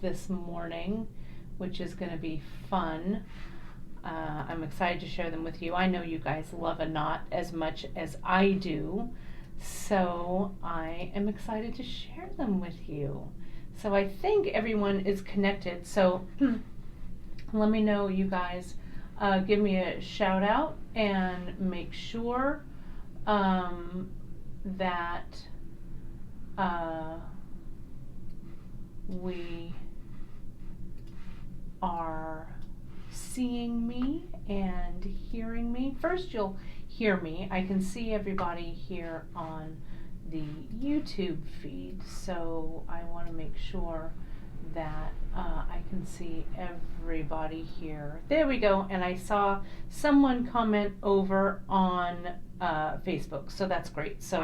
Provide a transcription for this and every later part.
this morning, which is going to be fun. I'm excited to share them with you. I know you guys love a knot as much as I do, so I am excited to share them with you. So I think everyone is connected, so let me know, you guys. Give me a shout out and make sure that we are seeing me and hearing me. First, you'll hear me. I can see everybody here on the YouTube feed, so I want to make sure that I can see everybody here. There we go. And I saw someone comment over on Facebook, so that's great. So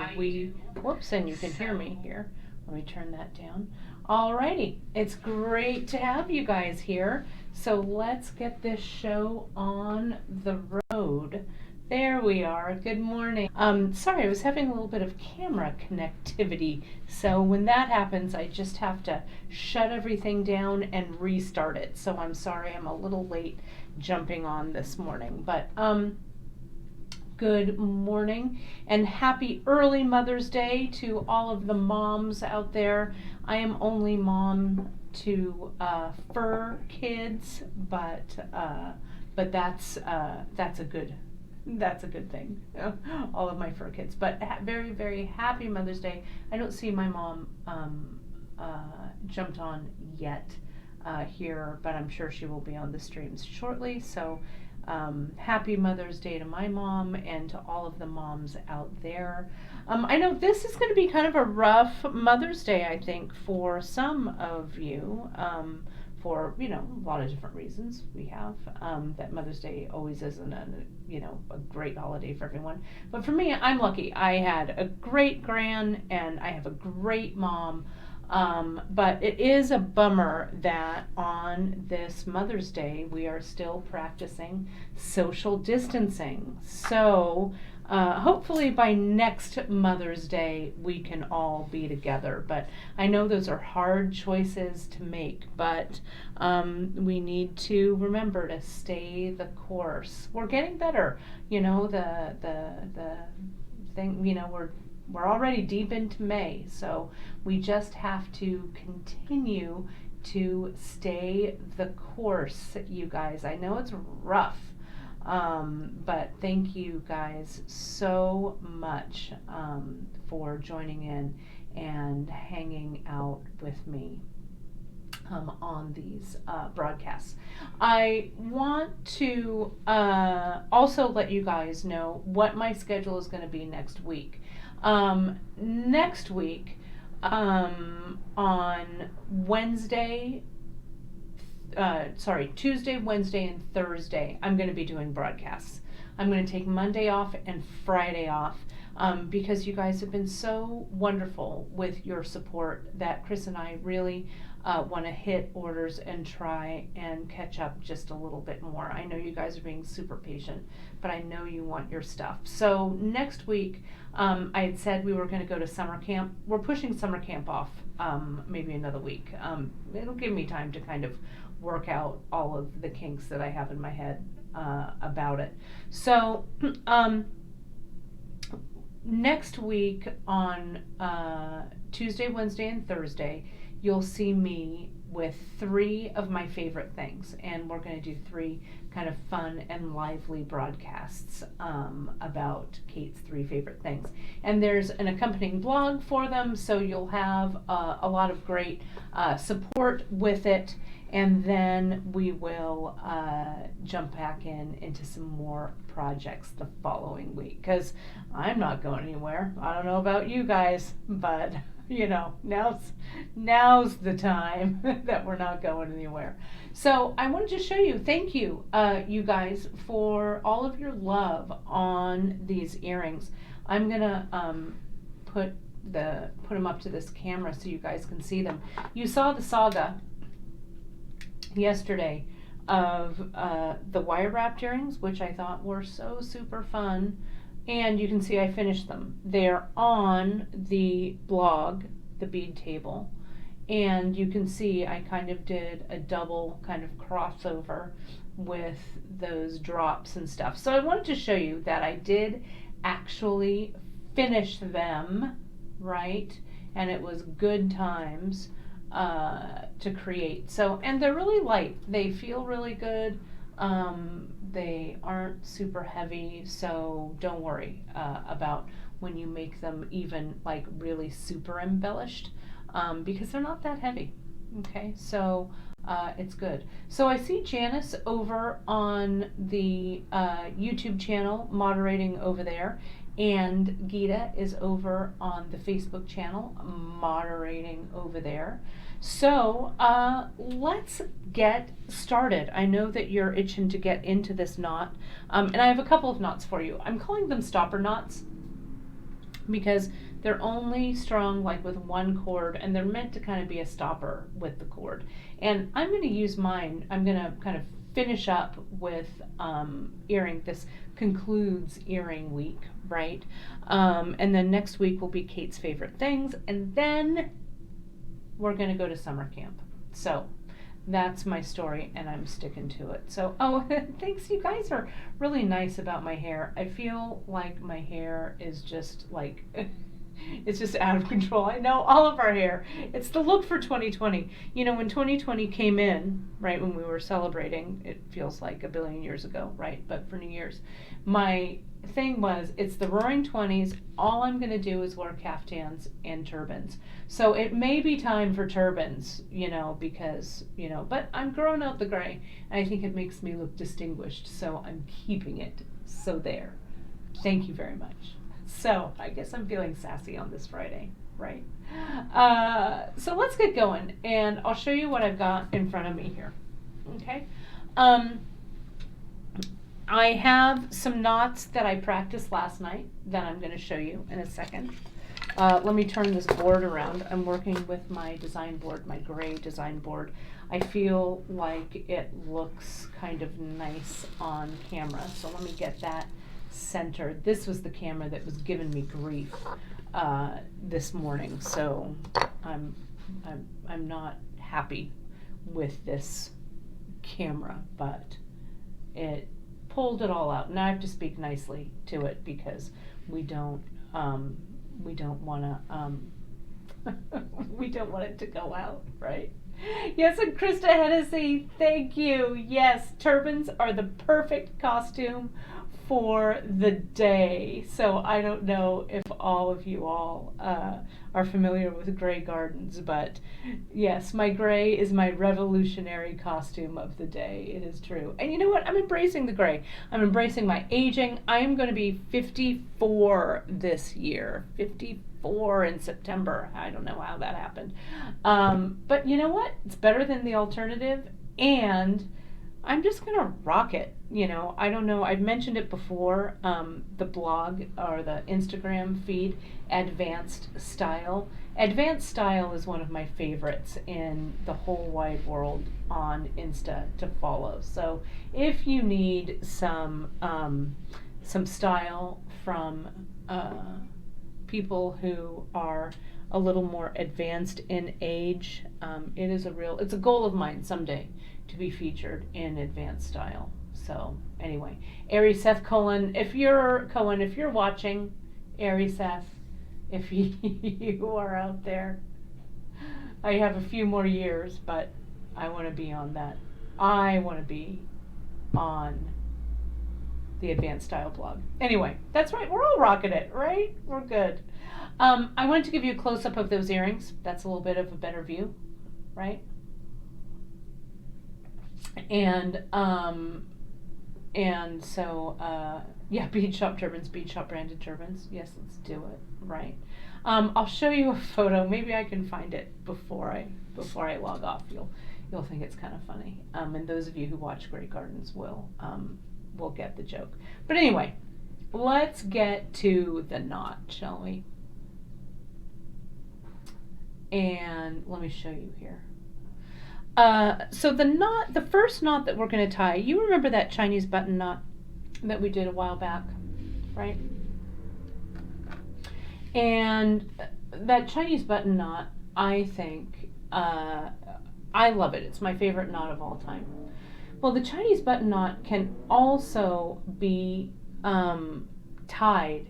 whoops, and you can hear me here. Let me turn that down. Alrighty, it's great to have you guys here. So let's get this show on the road. There we are. Good morning. Sorry, I was having a little bit of camera connectivity. So when that happens, I just have to shut everything down and restart it. So I'm sorry I'm a little late jumping on this morning. But good morning and happy early Mother's Day to all of the moms out there. I am only mom to fur kids, but that's a good thing. All of my fur kids. But very, very happy Mother's Day. I don't see my mom jumped on yet here, but I'm sure she will be on the streams shortly. So happy Mother's Day to my mom and to all of the moms out there. I know this is going to be kind of a rough Mother's Day, I think, for some of you. For a lot of different reasons we have that Mother's Day always isn't a great holiday for everyone, but for me, I'm lucky. I had a great gran and I have a great mom, but it is a bummer that on this Mother's Day we are still practicing social distancing. So hopefully by next Mother's Day we can all be together, but I know those are hard choices to make, but we need to remember to stay the course. We're getting better, the thing, we're already deep into May, so we just have to continue to stay the course, you guys. I know it's rough. But thank you guys so much for joining in and hanging out with me on these broadcasts. I want to also let you guys know what my schedule is going to be next week. Next week, on Tuesday, Wednesday, and Thursday, I'm going to be doing broadcasts. I'm going to take Monday off and Friday off because you guys have been so wonderful with your support that Chris and I really want to hit orders and try and catch up just a little bit more. I know you guys are being super patient, but I know you want your stuff. So next week, I had said we were going to go to summer camp. We're pushing summer camp off maybe another week. It'll give me time to kind of work out all of the kinks that I have in my head about it. So next week on Tuesday, Wednesday, and Thursday, you'll see me with 3 of my favorite things, and we're going to do 3 kind of fun and lively broadcasts about Kate's 3 favorite things. And there's an accompanying blog for them, so you'll have a lot of great support with it. And then we will jump back into some more projects the following week, because I'm not going anywhere. I don't know about you guys, but now's the time that we're not going anywhere. So I wanted to show you, thank you, you guys, for all of your love on these earrings. I'm gonna put them up to this camera so you guys can see them. You saw the saga yesterday of the wire wrapped earrings, which I thought were so super fun, and you can see I finished them. They're on the blog, the bead table, And you can see I kind of did a double kind of crossover with those drops and stuff. So I wanted to show you that I did actually finish them, right? And it was good times to create. So, and they're really light. They feel really good. They aren't super heavy, so don't worry about when you make them even like really super embellished, because they're not that heavy. Okay, so it's good. So I see Janice over on the YouTube channel moderating over there, and Gita is over on the Facebook channel moderating over there. So let's get started. I know that you're itching to get into this knot, and I have a couple of knots for you. I'm calling them stopper knots because they're only strung like with one cord, and they're meant to kind of be a stopper with the cord. And I'm going to use mine. I'm going to kind of finish up with earring. This concludes earring week, right? And then next week will be Kate's favorite things, and then we're going to go to summer camp. So that's my story, and I'm sticking to it. So, oh, thanks. You guys are really nice about my hair. I feel like my hair is just like, it's just out of control. I know, all of our hair. It's the look for 2020. You know, when 2020 came in, right, when we were celebrating, it feels like a billion years ago, right? But for New Year's, my thing was, it's the roaring 20s. All I'm going to do is wear caftans and turbans. So it may be time for turbans, you know, because, you know, but I'm growing out the gray, and I think it makes me look distinguished, so I'm keeping it. So there. Thank you very much. So I guess I'm feeling sassy on this Friday, right? So let's get going, and I'll show you what I've got in front of me here. Okay. I have some knots that I practiced last night that I'm going to show you in a second. Let me turn this board around. I'm working with my design board, my gray design board. I feel like it looks kind of nice on camera, so let me get that centered. This was the camera that was giving me grief this morning, so I'm not happy with this camera, but it pulled it all out. Now I have to speak nicely to it because we don't want to we don't want it to go out, right? Yes, and Krista Hennessy, thank you. Yes, turbans are the perfect costume for the day. So I don't know if all of you all are familiar with gray gardens, but yes, my gray is my revolutionary costume of the day. It is true. And you know what? I'm embracing the gray. I'm embracing my aging. I'm going to be 54 this year. 54 in September. I don't know how that happened. But you know what? It's better than the alternative, and I'm just going to rock it. You know, I don't know. I've mentioned it before, the blog or the Instagram feed, Advanced Style. Advanced Style is one of my favorites in the whole wide world on Insta to follow. So if you need some style from people who are a little more advanced in age, it's a goal of mine someday to be featured in Advanced Style. So anyway, Ari Seth Cohen, if you're watching, Ari Seth, if you are out there, I have a few more years, but I want to be on that. I want to be on the Advanced Style blog. Anyway, that's right. We're all rocking it, right? We're good. I wanted to give you a close-up of those earrings. That's a little bit of a better view, right? And so yeah, bead shop turbans, bead shop branded turbans. Yes, let's do it, right? I'll show you a photo. Maybe I can find it before I log off. You'll think it's kind of funny. And those of you who watch Great Gardens will get the joke. But anyway, let's get to the knot, shall we? And let me show you here. So the first knot that we're going to tie, you remember that Chinese button knot that we did a while back, right? And that Chinese button knot, I think, I love it. It's my favorite knot of all time. Well, the Chinese button knot can also be tied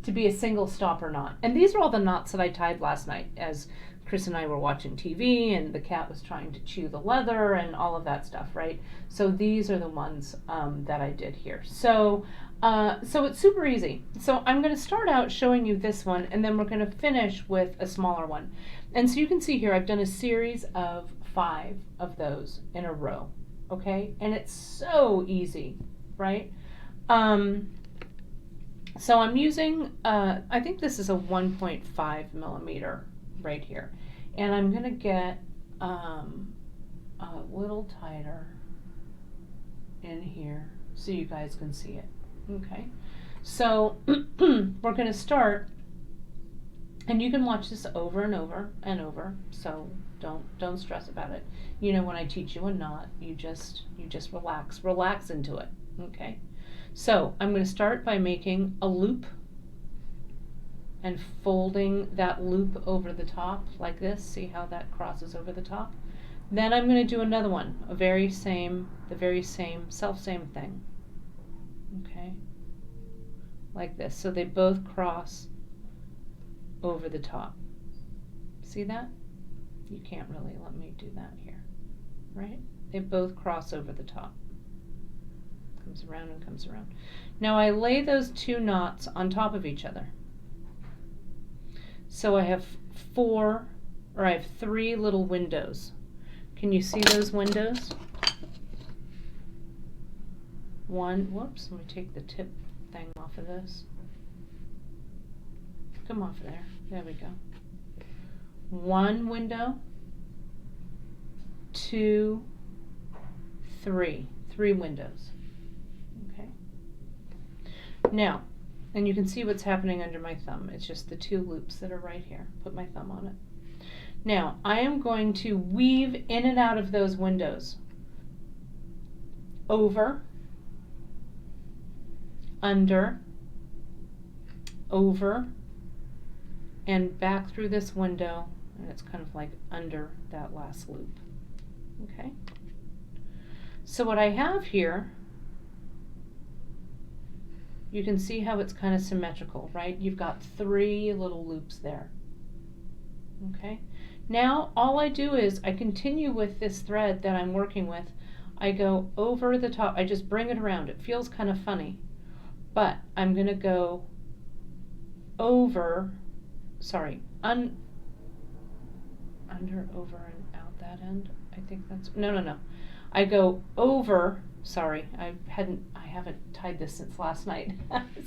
to be a single stopper knot. And these are all the knots that I tied last night as Chris and I were watching TV and the cat was trying to chew the leather and all of that stuff, right? So these are the ones that I did here. So it's super easy. So I'm going to start out showing you this one, and then we're going to finish with a smaller one. And so you can see here I've done a series of 5 of those in a row, okay? And it's so easy, right? So I'm using, I think this is a 1.5 millimeter right here. And I'm going to get a little tighter in here so you guys can see it. Okay, so we're going to start, and you can watch this over and over and over, so don't stress about it. You know, when I teach you a knot, you just relax into it. Okay, so I'm going to start by making a loop and folding that loop over the top like this. See how that crosses over the top? Then I'm going to do another one, the very same self-same thing. Okay, like this. So they both cross over the top. See that? You can't really let me do that here, right? They both cross over the top. Comes around and comes around. Now I lay those 2 knots on top of each other. So I have 3 little windows. Can you see those windows? Whoops, let me take the tip thing off of this. Come off of there. There we go. 1 window, 2, 3. 3 windows. Okay. Now, and you can see what's happening under my thumb. It's just the 2 loops that are right here. Put my thumb on it. Now, I am going to weave in and out of those windows. Over, under, over, and back through this window, and it's kind of like under that last loop. Okay? So what I have here, you can see how it's kind of symmetrical, right? You've got 3 little loops there. Okay? Now all I do is I continue with this thread that I'm working with. I go over the top. I just bring it around. It feels kind of funny. But I'm going to go over, under, over, and out that end. I think that's, no. I go over, I haven't tied this since last night,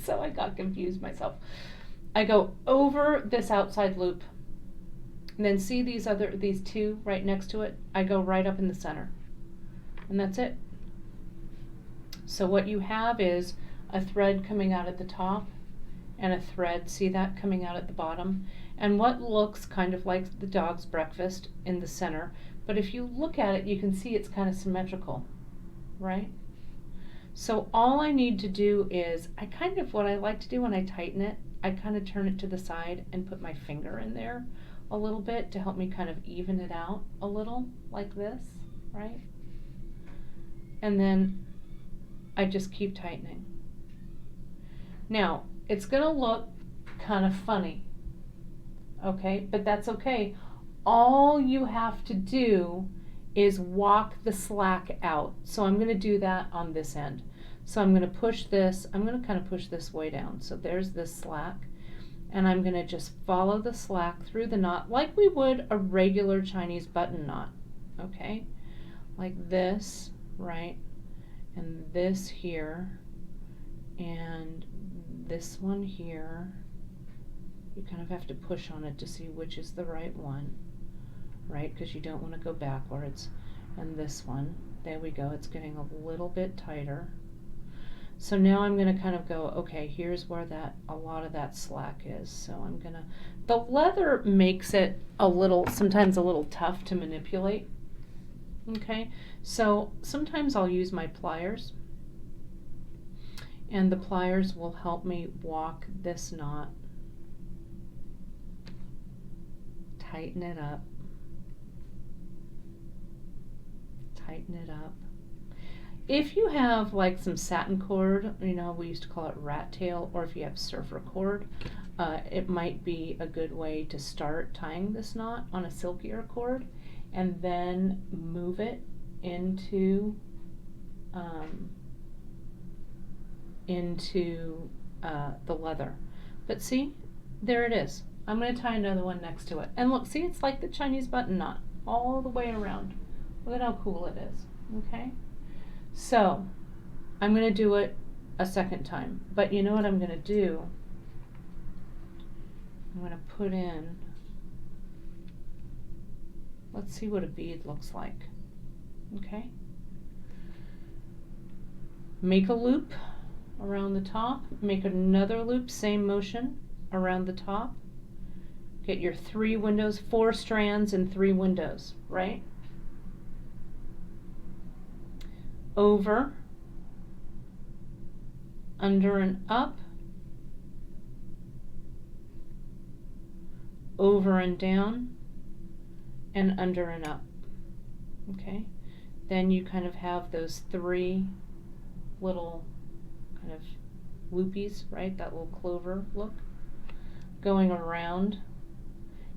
so I got confused myself. I go over this outside loop, and then see these 2 right next to it? I go right up in the center, and that's it. So what you have is a thread coming out at the top and a thread, see that, coming out at the bottom, and what looks kind of like the dog's breakfast in the center, but if you look at it you can see it's kind of symmetrical, right? So all I need to do is, what I like to do when I tighten it, I kind of turn it to the side and put my finger in there a little bit to help me kind of even it out a little, like this, right? And then I just keep tightening. Now, it's going to look kind of funny, okay? But that's okay. All you have to do is walk the slack out. So I'm going to do that on this end. So I'm going to push this, I'm going to kind of push this way down. So there's this slack. And I'm going to just follow the slack through the knot like we would a regular Chinese button knot, okay? Like this, right? And this here, and this one here. You kind of have to push on it to see which is the right one, right? Because you don't want to go backwards. And this one, there we go, it's getting a little bit tighter. So now I'm going to kind of go, okay, here's where a lot of that slack is. So I'm going to, the leather makes it sometimes a little tough to manipulate. Okay, so sometimes I'll use my pliers, and the pliers will help me walk this knot, tighten it up, tighten it up. If you have like some satin cord, you know, we used to call it rat tail, or if you have surfer cord, it might be a good way to start tying this knot on a silkier cord and then move it into the leather. But see, there it is. I'm going to tie another one next to it. And look, see, it's like the Chinese button knot all the way around. Look at how cool it is, okay? So, I'm going to do it a second time. But you know what I'm going to do? I'm going to put in, let's see what a bead looks like, okay? Make a loop around the top, make another loop, same motion around the top. Get your 3 windows, 4 strands and 3 windows, right? Over, under and up, over and down, and under and up, okay? Then you kind of have those 3 little kind of loopies, right? That little clover look going around.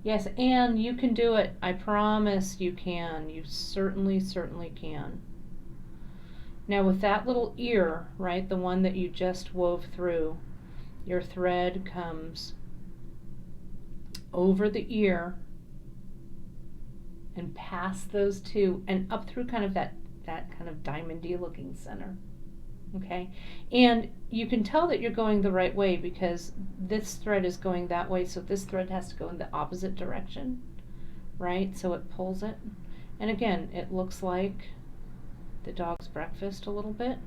Yes, and you can do it. I promise you can. You certainly can. Now with that little ear, right, the one that you just wove through, your thread comes over the ear and past those 2 and up through kind of that kind of diamondy looking center. Okay, and you can tell that you're going the right way because this thread is going that way, so this thread has to go in the opposite direction, right? So it pulls it, and again, it looks like the dog's breakfast a little bit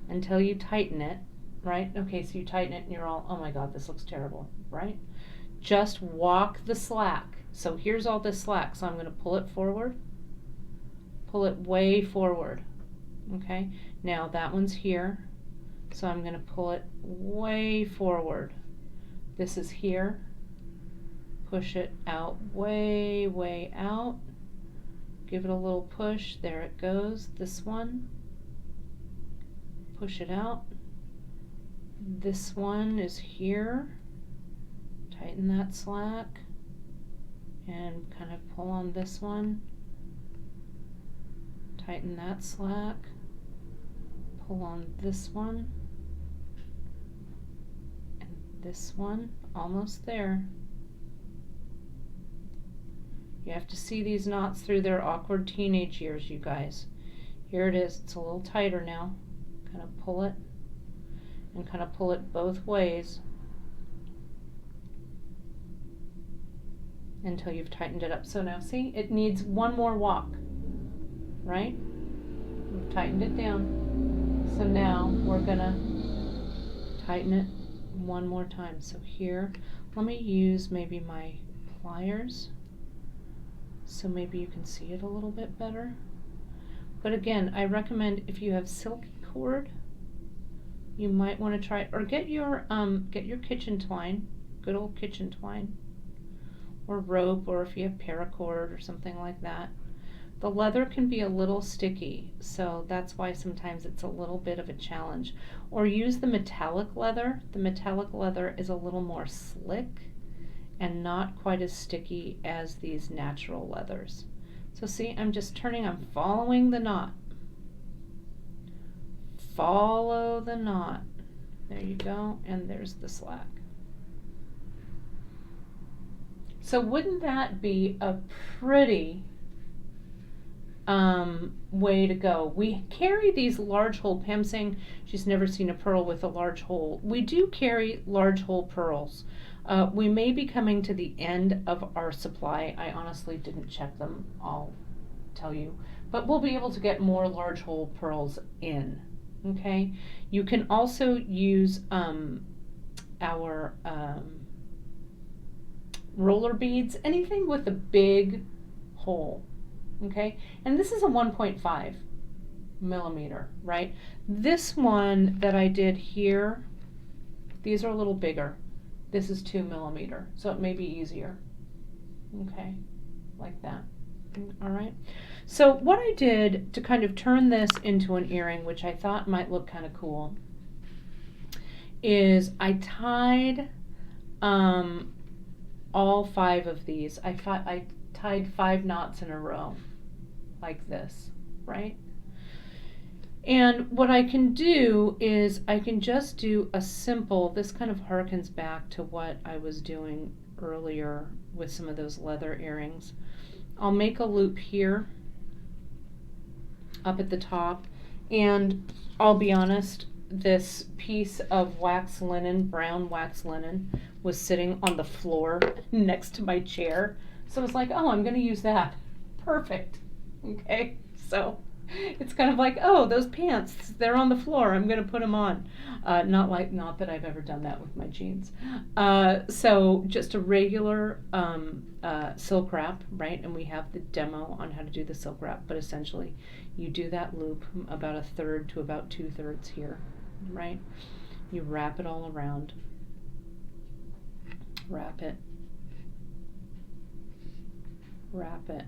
until you tighten it, right? Okay, so you tighten it and you're all, oh my God, this looks terrible, right? Just walk the slack. So here's all this slack, so I'm going to pull it forward, pull it way forward. Okay, now that one's here, so I'm going to pull it way forward. This is here, push it out way out, give it a little push, there it goes. This one, push it out. This one is here, tighten that slack and kind of pull on this one, tighten that slack, pull on this one, and this one, almost there. You have to see these knots through their awkward teenage years, you guys. Here it is, it's a little tighter now. Kind of pull it, and kind of pull it both ways until you've tightened it up. So now see, it needs one more walk, right? We've tightened it down. So now we're gonna tighten it one more time. So here, let me use maybe my pliers so maybe you can see it a little bit better. But again, I recommend if you have silky cord, you might want to try it, or get your kitchen twine, good old kitchen twine, or rope, or if you have paracord or something like that. The leather can be a little sticky, so that's why sometimes it's a little bit of a challenge. Or use the metallic leather. The metallic leather is a little more slick and not quite as sticky as these natural leathers. So see, I'm just turning, I'm following the knot. Follow the knot. There you go, and there's the slack. So wouldn't that be a pretty way to go? We carry these large hole. Pam's saying she's never seen a pearl with a large hole. We do carry large hole pearls. We may be coming to the end of our supply. I honestly didn't check them, I'll tell you. But we'll be able to get more large hole pearls in. Okay? You can also use our roller beads, anything with a big hole. Okay? And this is a 1.5 millimeter, right? This one that I did here, these are a little bigger. This is 2 millimeter, so it may be easier. Okay, like that. All right. So what I did to kind of turn this into an earring, which I thought might look kind of cool, is I tied all 5 of these. I tied 5 knots in a row like this, right? And what I can do is I can just do a simple, this kind of harkens back to what I was doing earlier with some of those leather earrings. I'll make a loop here up at the top, and I'll be honest, this piece of wax linen, brown wax linen, was sitting on the floor next to my chair. So I was like, oh, I'm going to use that. Perfect. Okay, so it's kind of like, oh, those pants, they're on the floor, I'm going to put them on. Not that I've ever done that with my jeans. So just a regular silk wrap, right? And we have the demo on how to do the silk wrap, but essentially you do that loop about 1/3 to about 2/3 here, right? You wrap it all around. Wrap it. Wrap it.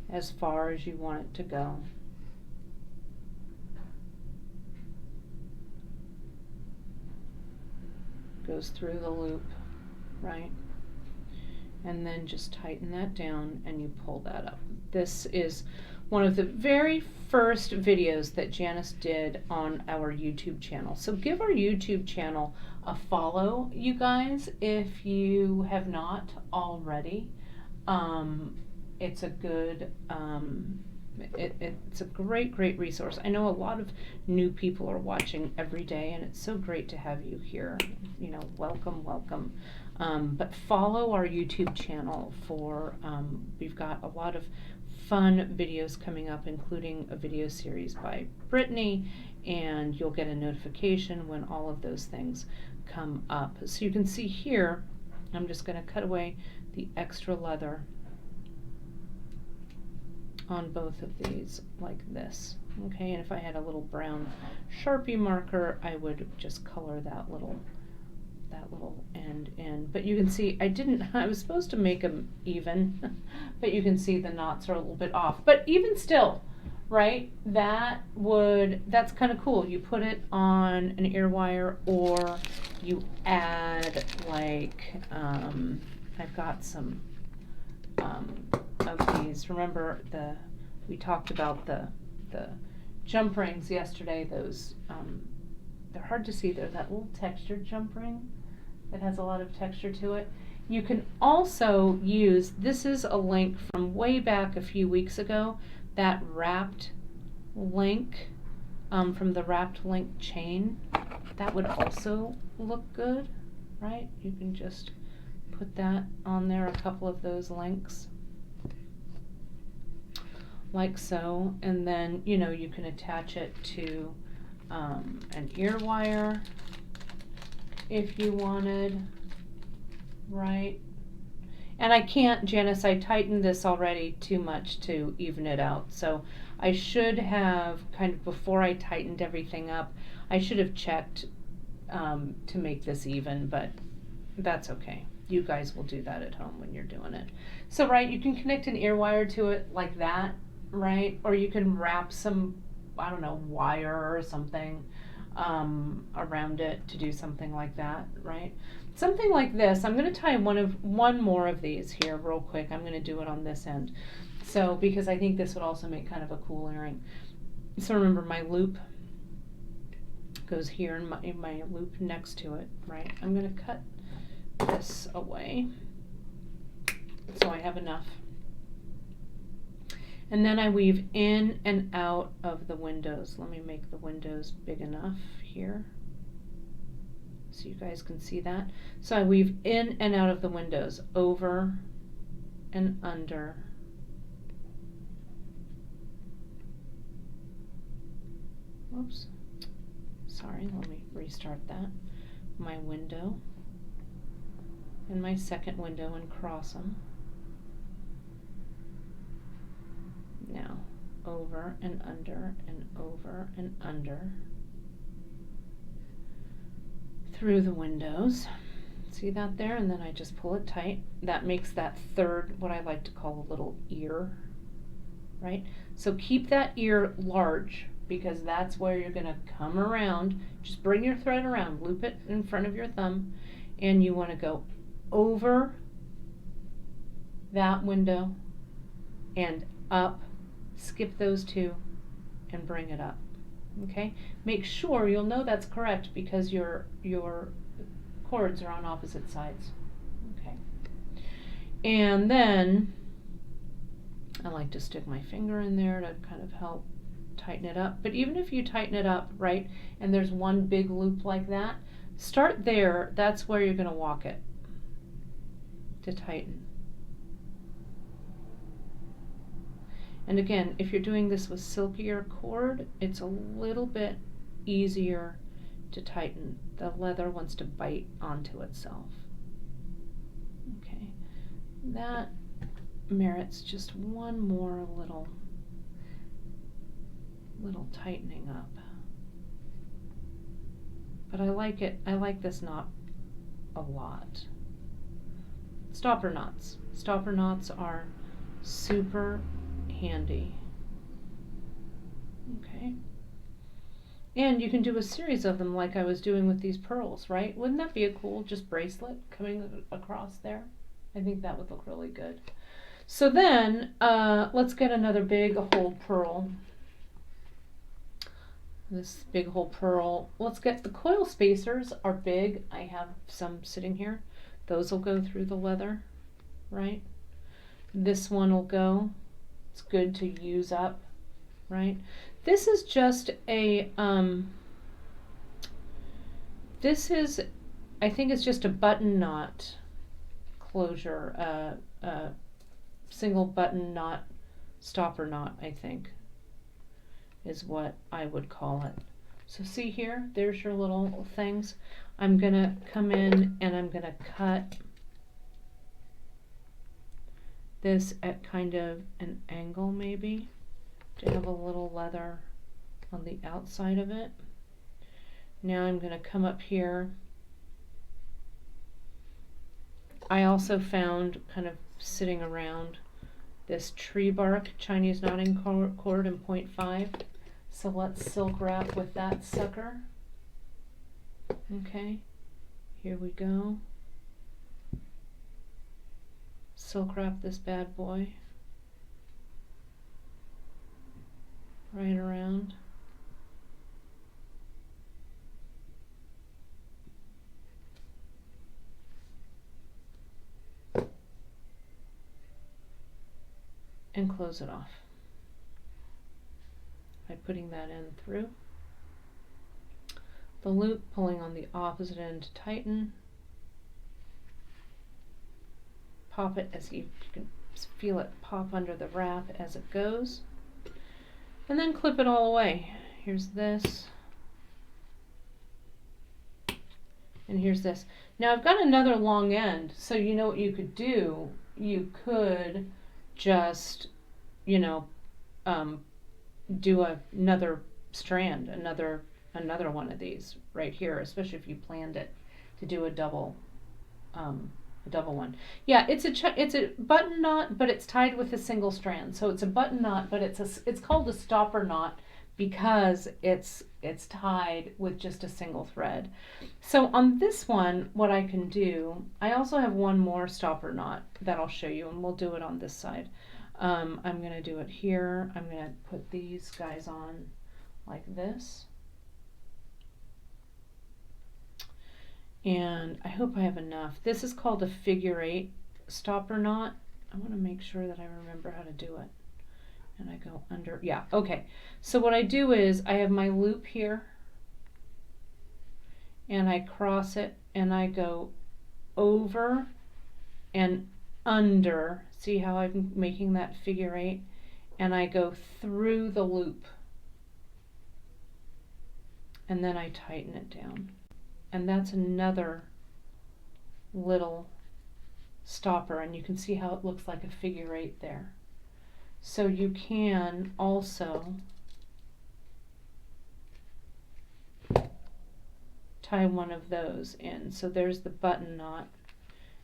As far as you want it to go. Goes through the loop, right? And then just tighten that down and you pull that up. This is one of the very first videos that Janice did on our YouTube channel. So give our YouTube channel a follow, you guys, if you have not already. It's a good, it's a great resource. I know a lot of new people are watching every day, and it's so great to have you here. You know, welcome. But follow our YouTube channel for, we've got a lot of fun videos coming up, including a video series by Brittany, and you'll get a notification when all of those things come up. So you can see here, I'm just going to cut away the extra leather on both of these like this. Okay, and if I had a little brown Sharpie marker, I would just color that little end in. But you can see I was supposed to make them even, but you can see the knots are a little bit off. But even still, right, that's kind of cool. You put it on an ear wire, or you add like, I've got some of these. Remember we talked about the jump rings yesterday. Those they're hard to see. They're that little textured jump ring that has a lot of texture to it. You can also use, this is a link from way back a few weeks ago, that wrapped link from the wrapped link chain. That would also look good, right? You can just put that on there, a couple of those links, like so, and then you can attach it to an ear wire if you wanted, right? And I can't, Janice, I tightened this already too much to even it out, so I should have kind of, before I tightened everything up, I should have checked to make this even, but that's okay. You guys will do that at home when you're doing it. So, right, you can connect an ear wire to it like that, right? Or you can wrap some, I don't know, wire or something around it to do something like that, right? Something like this. I'm going to tie one more of these here real quick. I'm going to do it on this end. So, because I think this would also make kind of a cool earring. So remember, my loop goes here and my loop next to it, right? I'm going to cut this away so I have enough. And then I weave in and out of the windows. Let me make the windows big enough here so you guys can see that. So I weave in and out of the windows, over and under. Whoops. Sorry, let me restart that. My window and my second window and cross them. Now, over and under and over and under through the windows. See that there? And then I just pull it tight. That makes that third, what I like to call a little ear, right? So keep that ear large, because that's where you're gonna come around. Just bring your thread around, loop it in front of your thumb, and you wanna go over that window and up, skip those two, and bring it up, okay? Make sure, you'll know that's correct because your cords are on opposite sides, okay? And then, I like to stick my finger in there to kind of help tighten it up. But even if you tighten it up, right, and there's one big loop like that, start there. That's where you're going to walk it to tighten. And again, if you're doing this with silkier cord, it's a little bit easier to tighten. The leather wants to bite onto itself. Okay, that merits just one more little tightening up. But I like it. I like this knot a lot. Stopper knots. Stopper knots are super handy. Okay. And you can do a series of them like I was doing with these pearls, right? Wouldn't that be a cool just bracelet coming across there? I think that would look really good. So then, let's get another big hole pearl. This big hole pearl. Let's get the coil spacers are big. I have some sitting here. Those will go through the leather, right? This one will go. It's good to use up, right? This is just a, this is, I think it's just a button knot closure, single button knot, stopper knot, I think, is what I would call it. So see here, there's your little things. I'm gonna come in and I'm gonna cut this at kind of an angle maybe to have a little leather on the outside of it. Now I'm gonna come up here. I also found, kind of sitting around, this tree bark Chinese knotting cord in 0.5. So let's silk wrap with that sucker. Okay, here we go. Silk wrap this bad boy right around. And close it off by putting that end through the loop, pulling on the opposite end to tighten. Pop it as you can feel it pop under the wrap as it goes, and then clip it all away. Here's this, and here's this. Now I've got another long end, so you know what you could do? You could just, you know, do another strand, another one of these right here, especially if you planned it to do a double one. Yeah, it's a button knot, but it's tied with a single strand. So it's a button knot, but it's called a stopper knot because it's tied with just a single thread. So on this one, what I can do, I also have one more stopper knot that I'll show you, and we'll do it on this side. I'm going to do it here. I'm going to put these guys on like this. And I hope I have enough. This is called a figure 8 stopper knot. I want to make sure that I remember how to do it. And I go under, yeah, okay. So what I do is I have my loop here, and I cross it, and I go over and under. See how I'm making that figure 8? And I go through the loop, and then I tighten it down. And that's another little stopper, and you can see how it looks like a figure 8 there. So you can also tie one of those in. So there's the button knot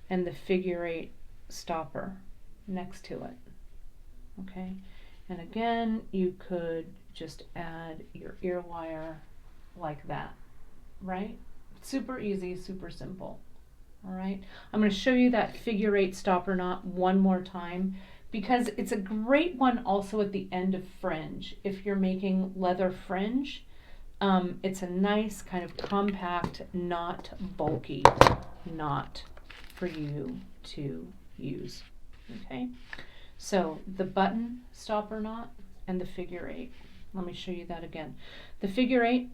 and the figure 8 stopper next to it. Okay, and again, you could just add your ear wire like that, right? Super easy, super simple. All right, I'm going to show you that figure 8 stopper knot one more time because it's a great one also at the end of fringe. If you're making leather fringe, it's a nice kind of compact, not bulky knot for you to use. Okay, so the button stopper knot and the figure 8. Let me show you that again. The figure 8,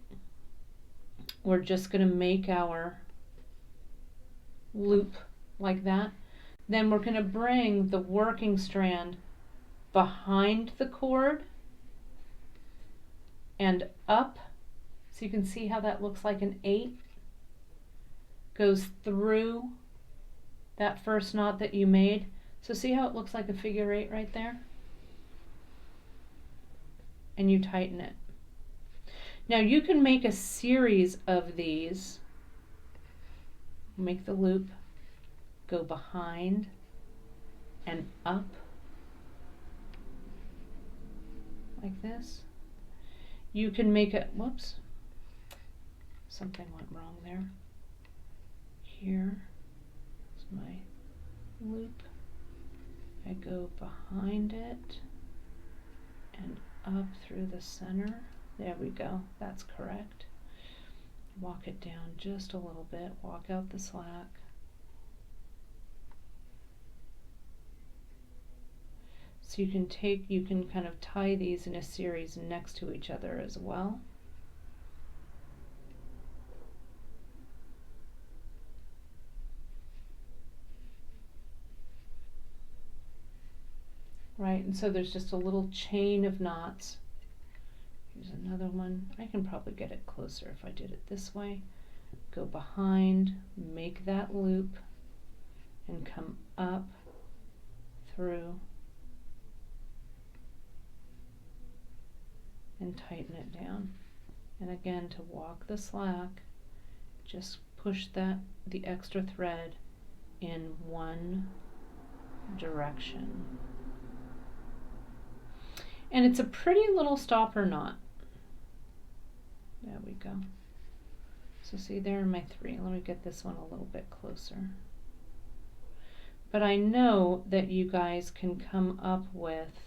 we're just going to make our loop like that. Then we're going to bring the working strand behind the cord and up. So you can see how that looks like an 8. Goes through that first knot that you made. So see how it looks like a figure 8 right there? And you tighten it. Now you can make a series of these. Make the loop, go behind and up like this. You can make it, whoops, something went wrong there. Here is my loop. I go behind it and up through the center. There we go, that's correct. Walk it down just a little bit, walk out the slack. So you can kind of tie these in a series next to each other as well. Right, and so there's just a little chain of knots. Here's another one. I can probably get it closer if I did it this way. Go behind, make that loop, and come up through and tighten it down. And again, to walk the slack, just push the extra thread in one direction. And it's a pretty little stopper knot. There we go. So see, there are my 3. Let me get this one a little bit closer. But I know that you guys can come up with,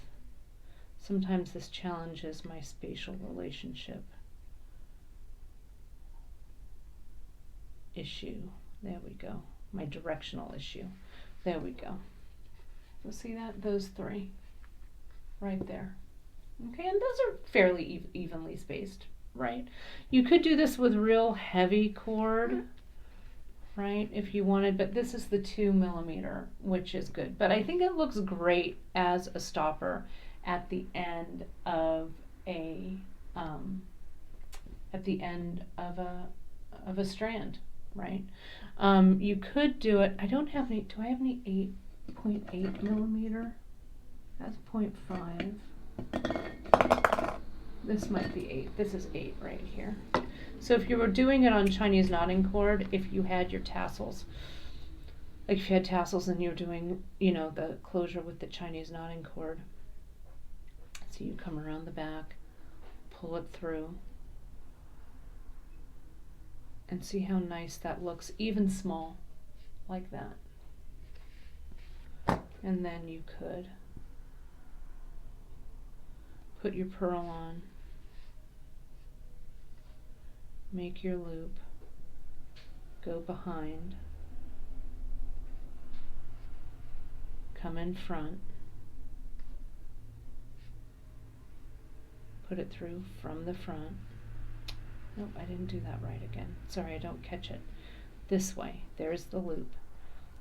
sometimes this challenges my spatial relationship issue. There we go. My directional issue. There we go. So see that? Those 3 right there. Okay, and those are fairly evenly spaced, right? You could do this with real heavy cord, right, if you wanted, but this is the 2 millimeter, which is good. But I think it looks great as a stopper at the end of a strand, right? You could do it. I don't have any. Do I have any 8.8 millimeter? That's 0.5. This might be 8. This is 8 right here. So if you were doing it on Chinese knotting cord, if you had your tassels, like if you had tassels and you were doing, the closure with the Chinese knotting cord, so you come around the back, pull it through, and see how nice that looks, even small, like that. And then you could put your purl on, make your loop, go behind, come in front, put it through from the front. Nope, I didn't do that right again. Sorry, I don't catch it. This way, there's the loop.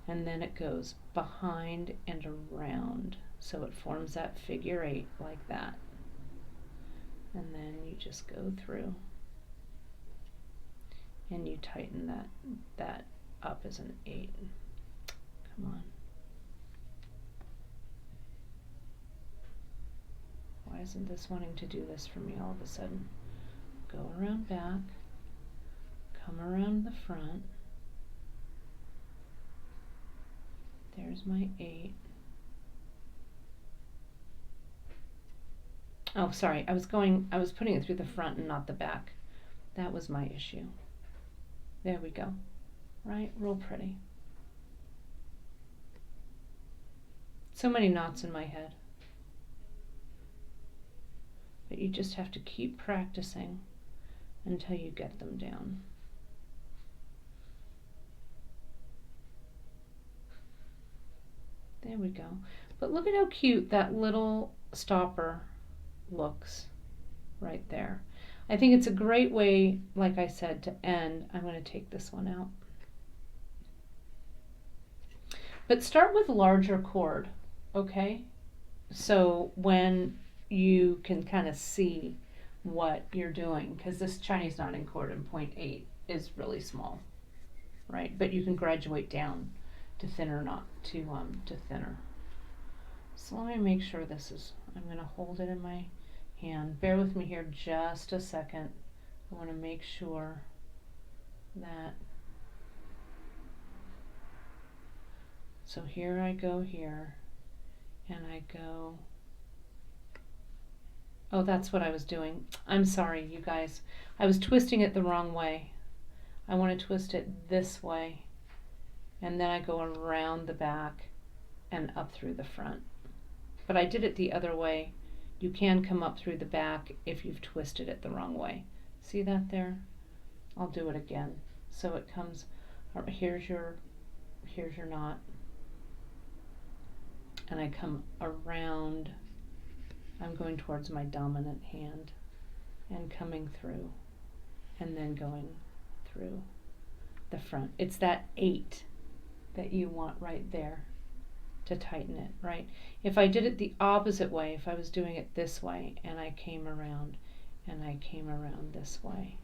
And then it goes behind and around. So it forms that figure 8 like that. And then you just go through and you tighten that up as an 8. Come on. Why isn't this wanting to do this for me all of a sudden? Go around back, come around the front. There's my 8. Oh, sorry, I was putting it through the front and not the back. That was my issue. There we go. Right, real pretty. So many knots in my head. But you just have to keep practicing until you get them down. There we go. But look at how cute that little stopper looks right there. I think it's a great way, like I said, to end. I'm going to take this one out. But start with larger cord, okay? So when you can kind of see what you're doing, because this Chinese knotting cord in 0.8 is really small, right? But you can graduate down to thinner to thinner. So let me make sure this is, I'm going to hold it in my hand. Bear with me here just a second. I want to make sure that, so here I go here, and I go, oh, that's what I was doing. I'm sorry, you guys. I was twisting it the wrong way. I want to twist it this way, and then I go around the back and up through the front. But I did it the other way. You can come up through the back if you've twisted it the wrong way. See that there? I'll do it again. So it comes, here's your knot. And I come around, I'm going towards my dominant hand and coming through and then going through the front. It's that 8 that you want right there to tighten it, right? If I did it the opposite way, if I was doing it this way and I came around and I came around this way,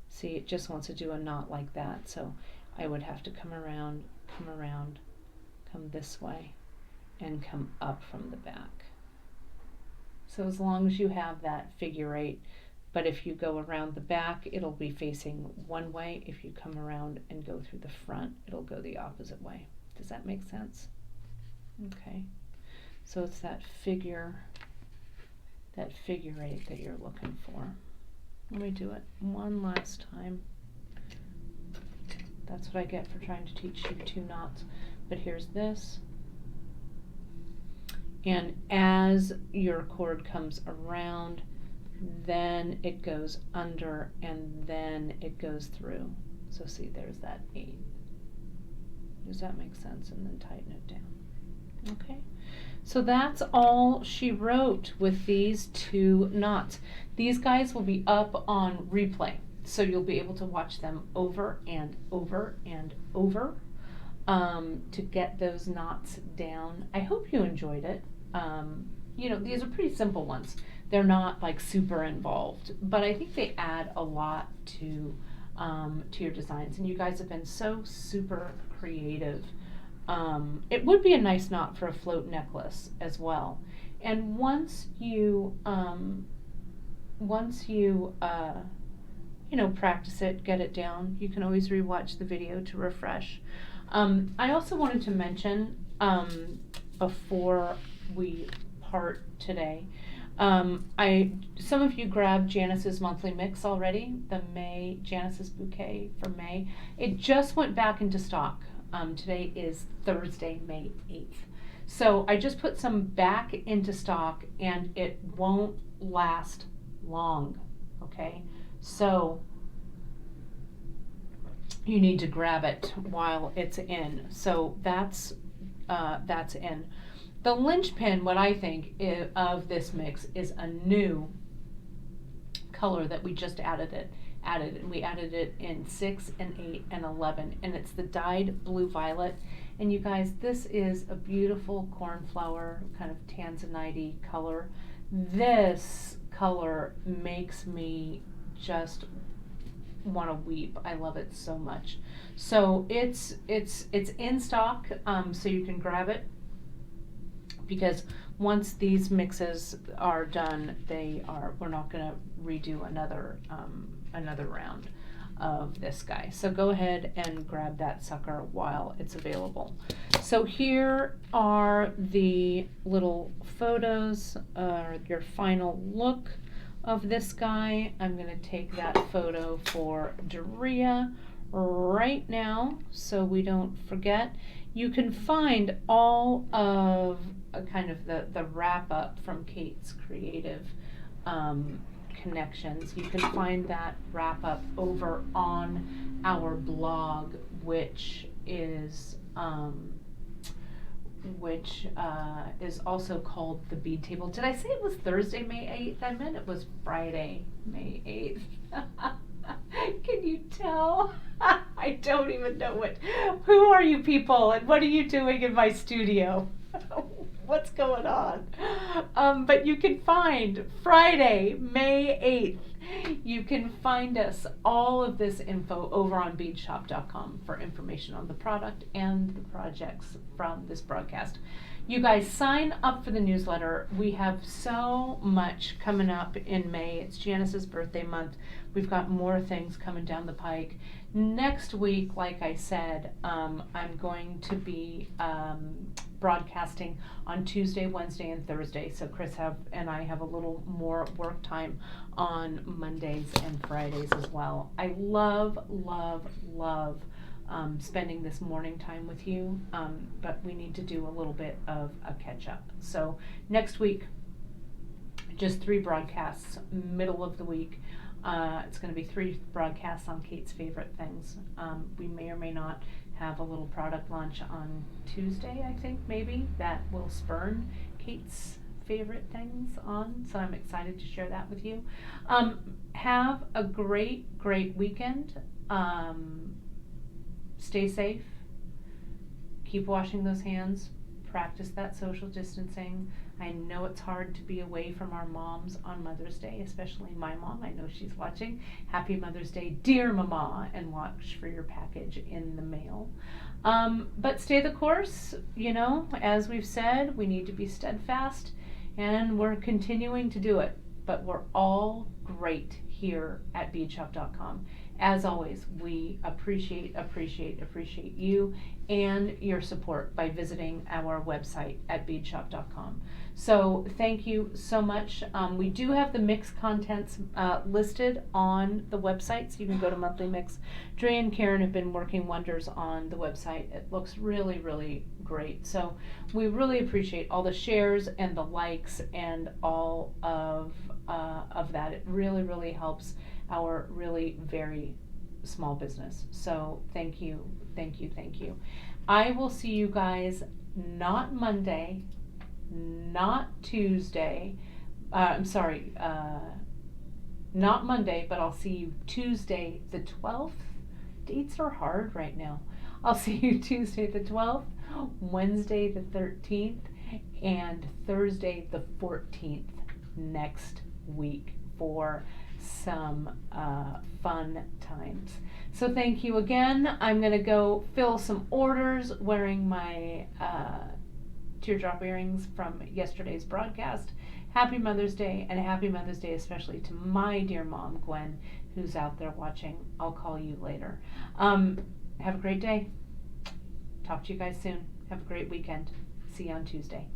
see, it just wants to do a knot like that. So I would have to come around, come this way, and come up from the back. So as long as you have that figure 8, but if you go around the back, it'll be facing one way. If you come around and go through the front, it'll go the opposite way. Does that make sense? Okay. So it's that figure 8 that you're looking for. Let me do it one last time. That's what I get for trying to teach you 2 knots. But here's this. And as your cord comes around, then it goes under and then it goes through. So see, there's that 8. Does that make sense? And then tighten it down. Okay. So that's all she wrote with these 2 knots. These guys will be up on replay. So you'll be able to watch them over and over and over to get those knots down. I hope you enjoyed it. You know, these are pretty simple ones. They're not like super involved, but I think they add a lot to your designs. And you guys have been so super creative. It would be a nice knot for a float necklace as well. And once you you know, practice it, get it down, you can always rewatch the video to refresh. I also wanted to mention before we part today, some of you grabbed Janice's monthly mix already, the Janice's bouquet for May. It just went back into stock. Today is Thursday, May 8th. So I just put some back into stock and it won't last long, okay? So you need to grab it while it's in. So that's in. The linchpin, what I think of this mix, is a new color that we just added. And we added it in 6 and 8 and 11, and it's the dyed blue violet. And you guys, this is a beautiful cornflower kind of tanzanite color. This color makes me just want to weep. I love it so much. So it's in stock, so you can grab it. because once these mixes are done, we're not gonna redo another round of this guy. So go ahead and grab that sucker while it's available. So here are the little photos, your final look of this guy. I'm gonna take that photo for Daria right now so we don't forget. You can find all of kind of the wrap up from Kate's creative connections. You can find that wrap up over on our blog, which is also called the Bead Table. Did I say it was Thursday, May 8th? I meant it was Friday, May 8th. Can you tell? I don't even know who are you people and what are you doing in my studio? What's going on? But you can find Friday, May 8th. You can find us all of this info over on beadshop.com for information on the product and the projects from this broadcast. You guys sign up for the newsletter. We have so much coming up in May. It's Janice's birthday month. We've got more things coming down the pike. Next week, like I said, I'm going to be broadcasting on Tuesday, Wednesday, and Thursday. So Chris and I have a little more work time on Mondays and Fridays as well. I love spending this morning time with you, but we need to do a little bit of a catch up. So next week, just 3 broadcasts, middle of the week. It's going to be 3 broadcasts on Kate's favorite things. We may or may not have a little product launch on Tuesday, I think, maybe, that will spurn Kate's favorite things on, so I'm excited to share that with you. Have a great weekend. Stay safe, keep washing those hands, practice that social distancing. I know it's hard to be away from our moms on Mother's Day, especially my mom. I know she's watching. Happy Mother's Day, dear Mama, and watch for your package in the mail. But stay the course, as we've said, we need to be steadfast, and we're continuing to do it. But we're all great here at beadshop.com. As always, we appreciate you and your support by visiting our website at beadshop.com. So thank you so much. We do have the mix contents listed on the website, so you can go to Monthly Mix. Dre and Karen have been working wonders on the website. It looks really great. So we really appreciate all the shares and the likes and all of that. It really helps our really very small business. So thank you. I will see you guys not Monday, not Tuesday, not Monday, but I'll see you Tuesday the 12th. Dates are hard right now. I'll see you Tuesday the 12th, Wednesday the 13th, and Thursday the 14th next week for some fun times. So thank you again. I'm going to go fill some orders wearing my teardrop earrings from yesterday's broadcast. Happy Mother's Day, and happy Mother's Day especially to my dear mom, Gwen, who's out there watching. I'll call you later. Have a great day. Talk to you guys soon. Have a great weekend. See you on Tuesday.